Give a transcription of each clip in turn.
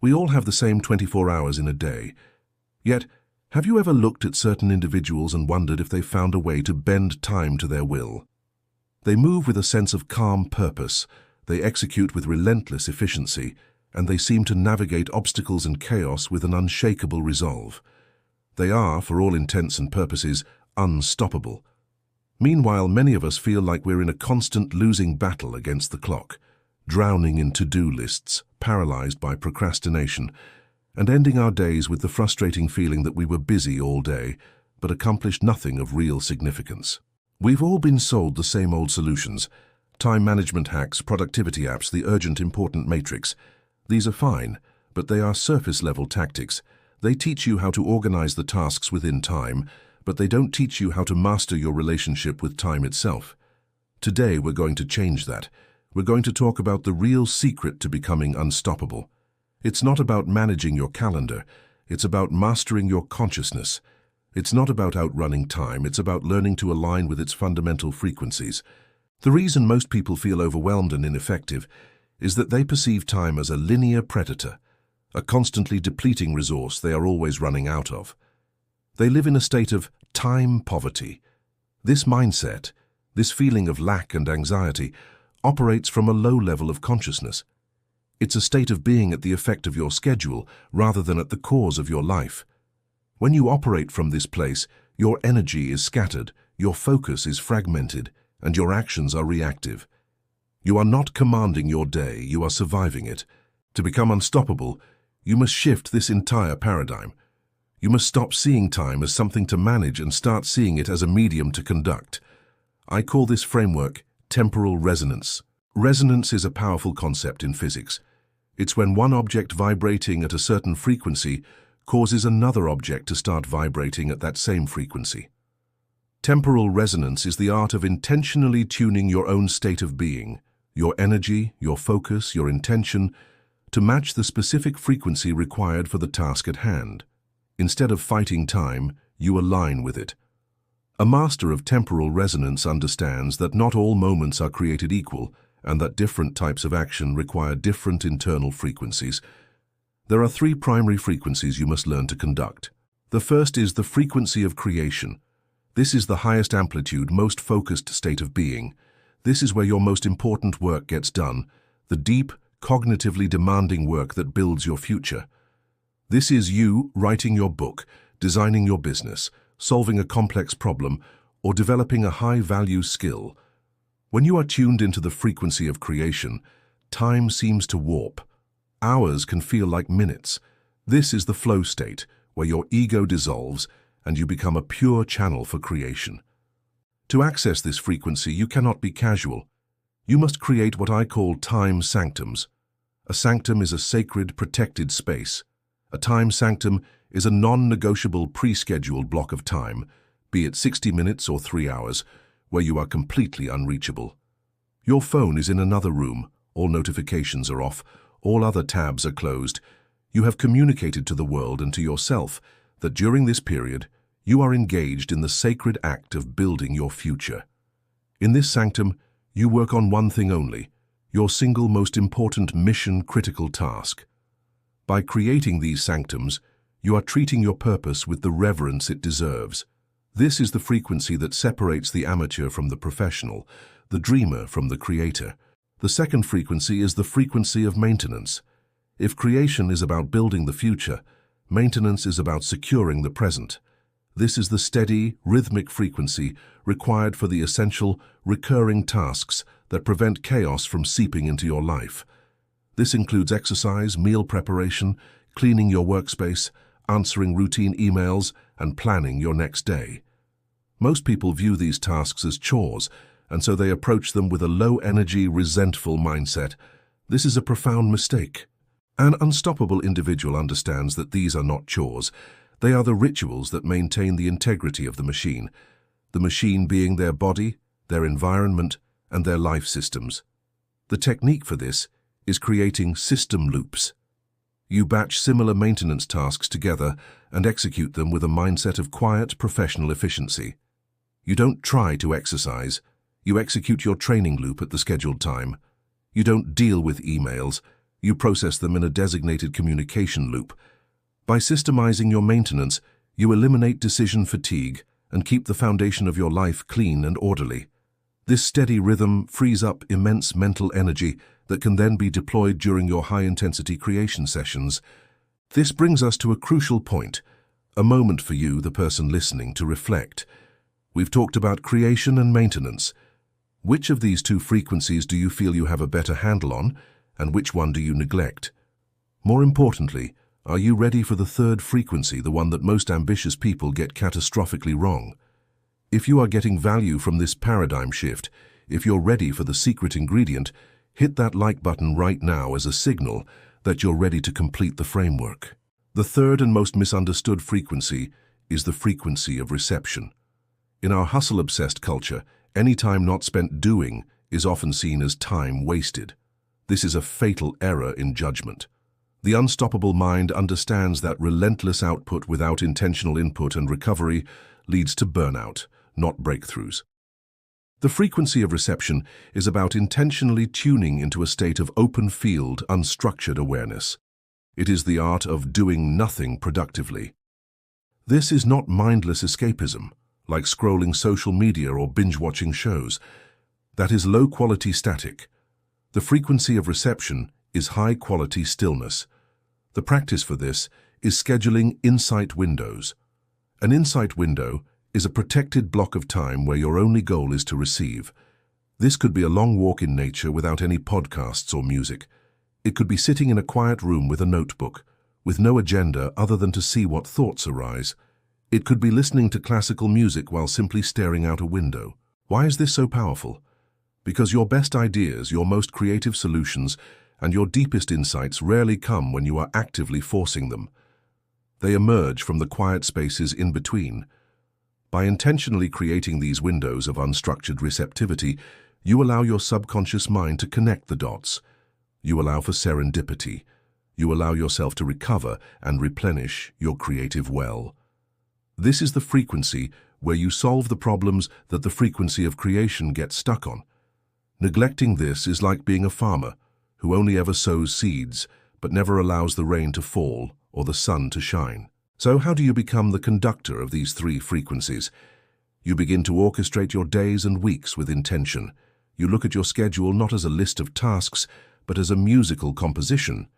We all have the same 24 hours in a day. Yet, have you ever looked at certain individuals and wondered if they found a way to bend time to their will? They move with a sense of calm purpose, they execute with relentless efficiency, and they seem to navigate obstacles and chaos with an unshakable resolve. They are, for all intents and purposes, unstoppable. Meanwhile, many of us feel like we're in a constant losing battle against the clock, drowning in to-do lists, paralyzed by procrastination, and ending our days with the frustrating feeling that we were busy all day, but accomplished nothing of real significance. We've all been sold the same old solutions: time management hacks, productivity apps, the urgent important matrix. These are fine, but they are surface-level tactics. They teach you how to organize the tasks within time, but they don't teach you how to master your relationship with time itself. Today, we're going to change that. We're going to talk about the real secret to becoming unstoppable. It's not about managing your calendar. It's about mastering your consciousness. It's not about outrunning time. It's about learning to align with its fundamental frequencies. The reason most people feel overwhelmed and ineffective is that they perceive time as a linear predator, a constantly depleting resource they are always running out of. They live in a state of time poverty. This mindset, this feeling of lack and anxiety, operates from a low level of consciousness. It's a state of being at the effect of your schedule rather than at the cause of your life. When you operate from this place, your energy is scattered, your focus is fragmented, and your actions are reactive. You are not commanding your day, you are surviving it. To become unstoppable, you must shift this entire paradigm. You must stop seeing time as something to manage and start seeing it as a medium to conduct. I call this framework temporal resonance. Resonance is a powerful concept in physics. It's when one object vibrating at a certain frequency causes another object to start vibrating at that same frequency. Temporal resonance is the art of intentionally tuning your own state of being, your energy, your focus, your intention, to match the specific frequency required for the task at hand. Instead of fighting time, you align with it. A master of temporal resonance understands that not all moments are created equal and that different types of action require different internal frequencies. There are 3 primary frequencies you must learn to conduct. The first is the frequency of creation. This is the highest amplitude, most focused state of being. This is where your most important work gets done, the deep, cognitively demanding work that builds your future. This is you writing your book, designing your business, solving a complex problem, or developing a high-value skill. When you are tuned into the frequency of creation, time seems to warp. Hours can feel like minutes. This is the flow state, where your ego dissolves and you become a pure channel for creation. To access this frequency, you cannot be casual. You must create what I call time sanctums. A sanctum is a sacred, protected space. A time sanctum is a non-negotiable pre-scheduled block of time, be it 60 minutes or 3 hours, where you are completely unreachable. Your phone is in another room, all notifications are off, all other tabs are closed. You have communicated to the world and to yourself that during this period, you are engaged in the sacred act of building your future. In this sanctum, you work on one thing only, your single most important mission-critical task. By creating these sanctums, you are treating your purpose with the reverence it deserves. This is the frequency that separates the amateur from the professional, the dreamer from the creator. The second frequency is the frequency of maintenance. If creation is about building the future, maintenance is about securing the present. This is the steady, rhythmic frequency required for the essential, recurring tasks that prevent chaos from seeping into your life. This includes exercise, meal preparation, cleaning your workspace, answering routine emails, and planning your next day. Most people view these tasks as chores, and so they approach them with a low-energy, resentful mindset. This is a profound mistake. An unstoppable individual understands that these are not chores. They are the rituals that maintain the integrity of the machine being their body, their environment, and their life systems. The technique for this is creating system loops. You batch similar maintenance tasks together and execute them with a mindset of quiet, professional efficiency. You don't try to exercise. You execute your training loop at the scheduled time. You don't deal with emails. You process them in a designated communication loop. By systemizing your maintenance, you eliminate decision fatigue and keep the foundation of your life clean and orderly. This steady rhythm frees up immense mental energy that can then be deployed during your high-intensity creation sessions. This brings us to a crucial point, a moment for you, the person listening, to reflect. We've talked about creation and maintenance. Which of these two frequencies do you feel you have a better handle on, and which one do you neglect? More importantly, are you ready for the third frequency, the one that most ambitious people get catastrophically wrong? If you are getting value from this paradigm shift, if you're ready for the secret ingredient, hit that like button right now as a signal that you're ready to complete the framework. The third and most misunderstood frequency is the frequency of reception. In our hustle-obsessed culture, any time not spent doing is often seen as time wasted. This is a fatal error in judgment. The unstoppable mind understands that relentless output without intentional input and recovery leads to burnout, not breakthroughs. The frequency of reception is about intentionally tuning into a state of open field, unstructured awareness. It is the art of doing nothing productively. This is not mindless escapism, like scrolling social media or binge-watching shows. That is low-quality static. The frequency of reception is high-quality stillness. The practice for this is scheduling insight windows. An insight window is a protected block of time where your only goal is to receive. This could be a long walk in nature without any podcasts or music. It could be sitting in a quiet room with a notebook, with no agenda other than to see what thoughts arise. It could be listening to classical music while simply staring out a window. Why is this so powerful? Because your best ideas, your most creative solutions, and your deepest insights rarely come when you are actively forcing them. They emerge from the quiet spaces in between. By intentionally creating these windows of unstructured receptivity, you allow your subconscious mind to connect the dots. You allow for serendipity. You allow yourself to recover and replenish your creative well. This is the frequency where you solve the problems that the frequency of creation gets stuck on. Neglecting this is like being a farmer who only ever sows seeds but never allows the rain to fall or the sun to shine. So how do you become the conductor of these three frequencies? You begin to orchestrate your days and weeks with intention. You look at your schedule not as a list of tasks, but as a musical composition.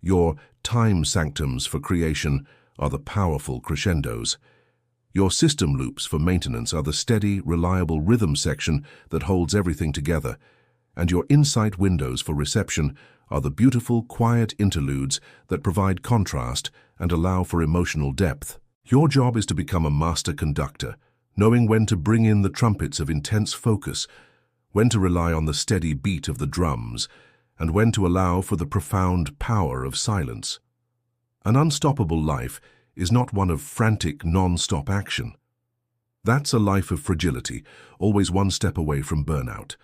Your time sanctums for creation are the powerful crescendos. Your system loops for maintenance are the steady, reliable rhythm section that holds everything together. And your insight windows for reception are the beautiful, quiet interludes that provide contrast and allow for emotional depth. Your job is to become a master conductor, knowing when to bring in the trumpets of intense focus, when to rely on the steady beat of the drums, and when to allow for the profound power of silence. An unstoppable life is not one of frantic, non-stop action. That's a life of fragility, always one step away from burnout.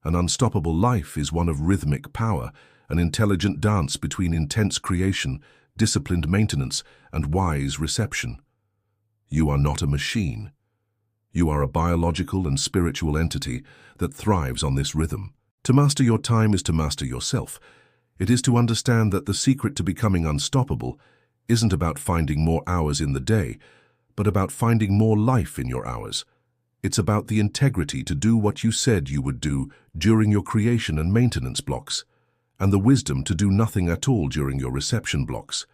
An unstoppable life is one of rhythmic power, an intelligent dance between intense creation, disciplined maintenance, and wise reception. You are not a machine. You are a biological and spiritual entity that thrives on this rhythm. To master your time is to master yourself. It is to understand that the secret to becoming unstoppable isn't about finding more hours in the day, but about finding more life in your hours. It's about the integrity to do what you said you would do during your creation and maintenance blocks, and the wisdom to do nothing at all during your reception blocks.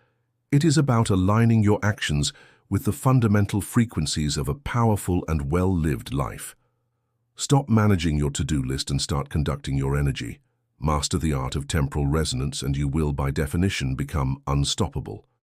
It is about aligning your actions with the fundamental frequencies of a powerful and well-lived life. Stop managing your to-do list and start conducting your energy. Master the art of temporal resonance and you will, by definition, become unstoppable.